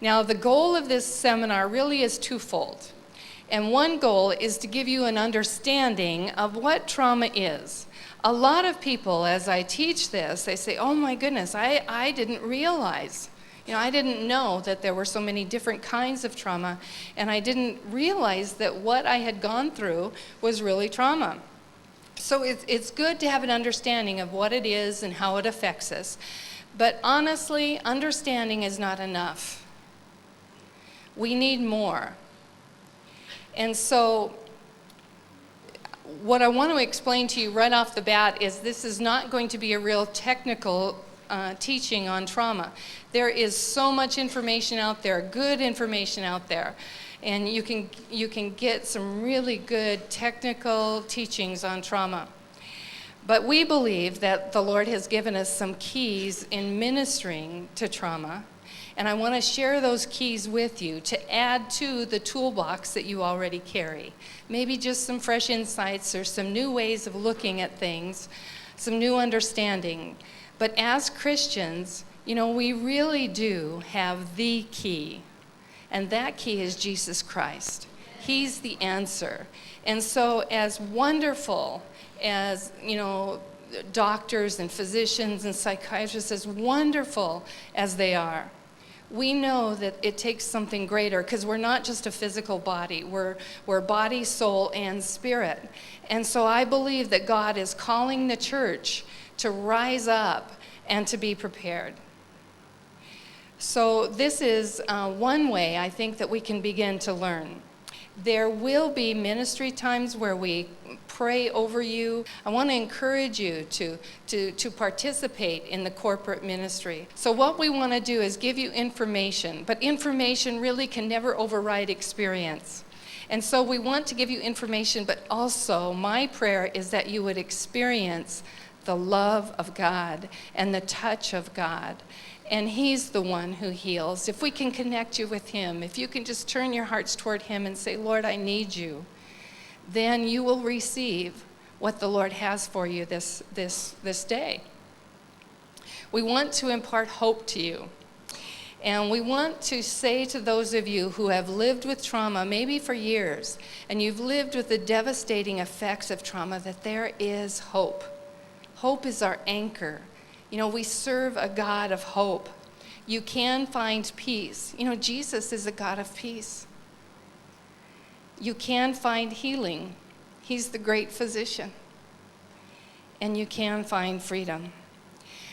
Now, the goal of this seminar really is twofold. And one goal is to give you an understanding of what trauma is. A lot of people, as I teach this, they say, oh my goodness, I didn't realize. I didn't know that there were so many different kinds of trauma, and I didn't realize that what I had gone through was really trauma. So it's good to have an understanding of what it is and how it affects us. But honestly, understanding is not enough. We need more. And so what I want to explain to you right off the bat is this is not going to be a real technical teaching on trauma. There is so much information out there, good information out there, and you can get some really good technical teachings on trauma. But we believe that the Lord has given us some keys in ministering to trauma, and I want to share those keys with you to add to the toolbox that you already carry. Maybe just some fresh insights or some new ways of looking at things, some new understanding. But as Christians, we really do have the key, and that key is Jesus Christ. He's the answer. And so as wonderful as, doctors and physicians and psychiatrists, as wonderful as they are, we know that it takes something greater, because we're not just a physical body. We're body, soul, and spirit. And so I believe that God is calling the church to rise up and to be prepared. So this is one way I think that we can begin to learn. There will be ministry times where we pray over you. I want to encourage you to participate in the corporate ministry. So what we want to do is give you information, but information really can never override experience. And so we want to give you information, but also my prayer is that you would experience the love of God and the touch of God. And He's the one who heals. If we can connect you with Him, if you can just turn your hearts toward Him and say, Lord, I need you, then you will receive what the Lord has for you this day. We want to impart hope to you. And we want to say to those of you who have lived with trauma, maybe for years, and you've lived with the devastating effects of trauma, that there is hope. Hope is our anchor. We serve a God of hope. You can find peace. Jesus is a God of peace. You can find healing. He's the great physician. And you can find freedom.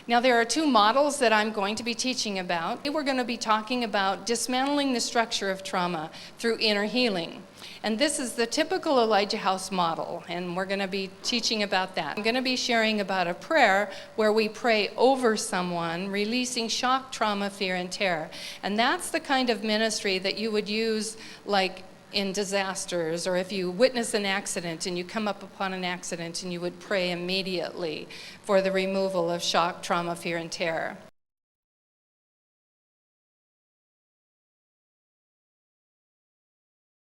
Now, there are two models that I'm going to be teaching about. We're going to be talking about dismantling the structure of trauma through inner healing. And this is the typical Elijah House model, and we're going to be teaching about that. I'm going to be sharing about a prayer where we pray over someone, releasing shock, trauma, fear, and terror. And that's the kind of ministry that you would use like in disasters, or if you witness an accident and you come up upon an accident, and you would pray immediately for the removal of shock, trauma, fear, and terror.